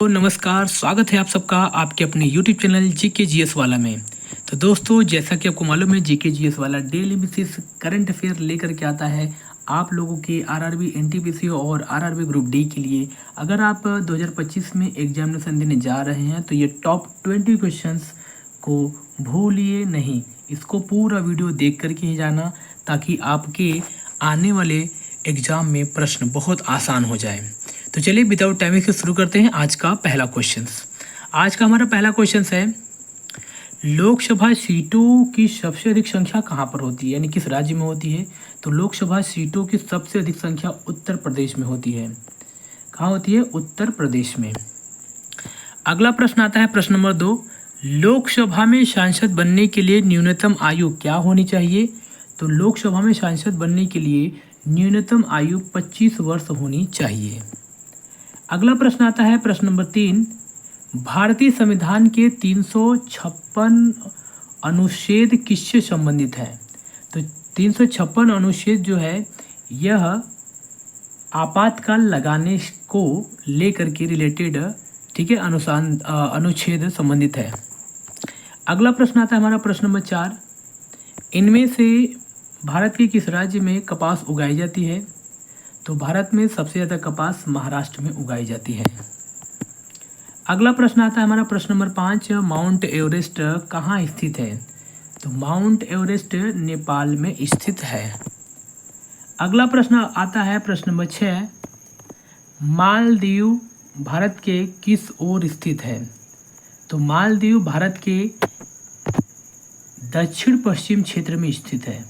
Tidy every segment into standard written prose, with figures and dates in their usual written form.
तो नमस्कार, स्वागत है आप सबका आपके अपने YouTube चैनल जीके जीएस वाला में। तो दोस्तों, जैसा कि आपको मालूम है, जीके जीएस वाला डेली बेसिस करंट अफेयर लेकर के आता है आप लोगों के आरआरबी एनटीपीसी और आरआरबी ग्रुप डी के लिए। अगर आप 2025 में एग्जामिनेशन देने जा रहे हैं तो ये टॉप 20 क्वेश्चंस को भूलिए नहीं, इसको पूरा वीडियो देख करके ही जाना, ताकि आपके आने वाले एग्ज़ाम में प्रश्न बहुत आसान हो जाए। तो चलिए विदाउट टाइमिंग से शुरू करते हैं आज का पहला क्वेश्चन। आज का हमारा पहला क्वेश्चन है, लोकसभा सीटों की सबसे अधिक संख्या कहाँ पर होती है, यानी किस राज्य में होती है। तो लोकसभा सीटों की सबसे अधिक संख्या उत्तर प्रदेश में होती है। कहाँ होती है? उत्तर प्रदेश में। अगला प्रश्न आता है प्रश्न नंबर 2, लोकसभा में सांसद बनने के लिए न्यूनतम आयु क्या होनी चाहिए। तो लोकसभा में सांसद बनने के लिए न्यूनतम आयु 25 वर्ष होनी चाहिए। अगला प्रश्न आता है प्रश्न नंबर 3, भारतीय संविधान के 356 अनुच्छेद किससे संबंधित है। तो 356 अनुच्छेद जो है यह आपातकाल लगाने को लेकर के रिलेटेड, ठीक है, अनुच्छेद संबंधित है। अगला प्रश्न आता है हमारा प्रश्न नंबर 4, इनमें से भारत के किस राज्य में कपास उगाई जाती है। तो भारत में सबसे ज़्यादा कपास महाराष्ट्र में उगाई जाती है। अगला प्रश्न आता है हमारा प्रश्न नंबर 5, माउंट एवरेस्ट कहाँ स्थित है। तो माउंट एवरेस्ट नेपाल में स्थित है। अगला प्रश्न आता है प्रश्न नंबर 6, मालदीव भारत के किस ओर स्थित है। तो मालदीव भारत के दक्षिण पश्चिम क्षेत्र में स्थित है।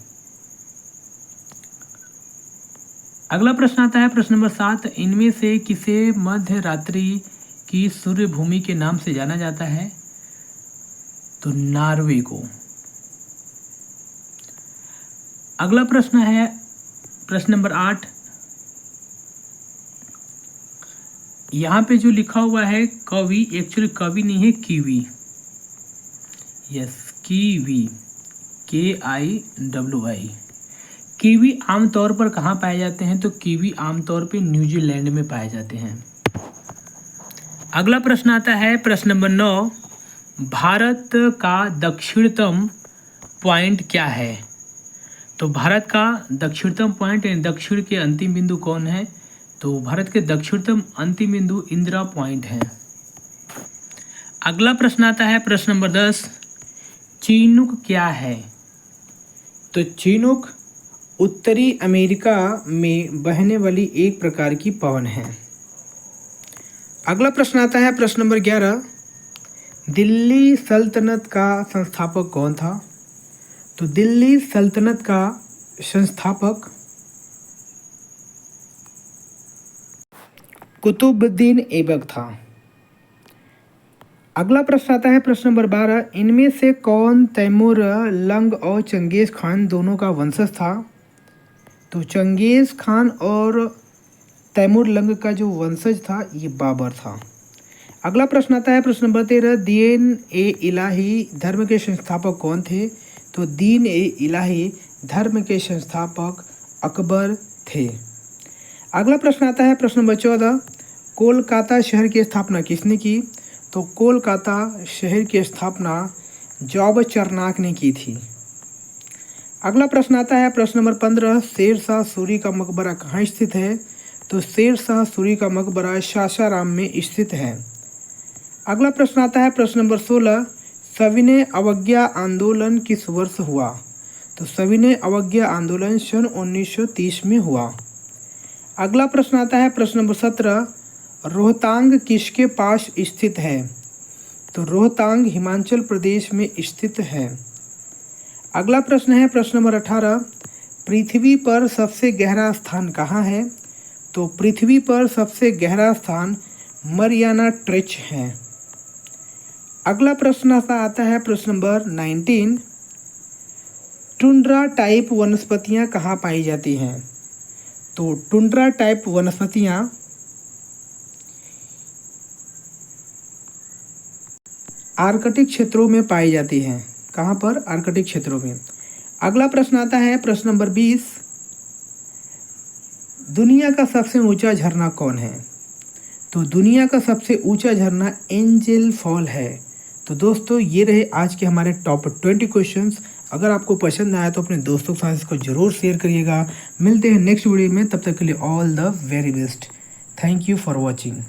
अगला प्रश्न आता है प्रश्न नंबर 7, इनमें से किसे मध्य रात्रि की सूर्य भूमि के नाम से जाना जाता है। तो नॉर्वे को। अगला प्रश्न है प्रश्न नंबर 8, यहाँ पे जो लिखा हुआ है कवि, एक्चुअली कवि नहीं है, kiwi. Yes, kiwi, KIWI। Kiwi आमतौर पर कहाँ पाए जाते हैं। तो कीवी आमतौर पे न्यूजीलैंड में पाए जाते हैं। अगला प्रश्न आता है प्रश्न नंबर 9, भारत का दक्षिणतम पॉइंट क्या है। तो भारत का दक्षिणतम पॉइंट, यानी दक्षिण के अंतिम बिंदु कौन है। तो भारत के दक्षिणतम अंतिम बिंदु इंदिरा पॉइंट है। अगला प्रश्न आता है प्रश्न नंबर 10, चीनुक क्या है। तो चीनुक उत्तरी अमेरिका में बहने वाली एक प्रकार की पवन है। अगला प्रश्न आता है प्रश्न नंबर 11, दिल्ली सल्तनत का संस्थापक कौन था। तो दिल्ली सल्तनत का संस्थापक कुतुबुद्दीन ऐबक था। अगला प्रश्न आता है प्रश्न नंबर 12, इनमें से कौन तैमूर लंग और चंगेज खान दोनों का वंशज था। तो चंगेज खान और तैमूर लंग का जो वंशज था ये बाबर था। अगला प्रश्न आता है प्रश्न नंबर 13, दीन ए इलाही धर्म के संस्थापक कौन थे। तो दीन ए इलाही धर्म के संस्थापक अकबर थे। अगला प्रश्न आता है प्रश्न नंबर 14, कोलकाता शहर की स्थापना किसने की। तो कोलकाता शहर की स्थापना जॉब चरनाक ने की थी। अगला प्रश्न आता है प्रश्न नंबर 15, शेरशाह सूरी का मकबरा कहाँ स्थित है। तो शेरशाह सूरी का मकबरा सासाराम में स्थित है। अगला प्रश्न आता है प्रश्न नंबर 16, सविनय अवज्ञा आंदोलन किस वर्ष हुआ। तो सविनय अवज्ञा आंदोलन सन 1930 में हुआ। अगला प्रश्न आता है प्रश्न नंबर 17, रोहतांग किसके पास स्थित है। तो रोहतांग हिमाचल प्रदेश में स्थित है। अगला प्रश्न है प्रश्न नंबर 18, पृथ्वी पर सबसे गहरा स्थान कहाँ है। तो पृथ्वी पर सबसे गहरा स्थान मरियाना ट्रेंच है। अगला प्रश्न आता है प्रश्न नंबर 19, टुंड्रा टाइप वनस्पतियाँ कहाँ पाई जाती हैं। तो टुंड्रा टाइप वनस्पतियाँ आर्कटिक क्षेत्रों में पाई जाती हैं। कहाँ पर? आर्कटिक क्षेत्रों में। अगला प्रश्न आता है प्रश्न नंबर 20, दुनिया का सबसे ऊंचा झरना कौन है। तो दुनिया का सबसे ऊंचा झरना एंजल फॉल है। तो दोस्तों ये रहे आज के हमारे टॉप 20 क्वेश्चंस। अगर आपको पसंद आया तो अपने दोस्तों के साथ इसको ज़रूर शेयर करिएगा। मिलते हैं नेक्स्ट वीडियो में, तब तक के लिए all the very best. Thank you for watching.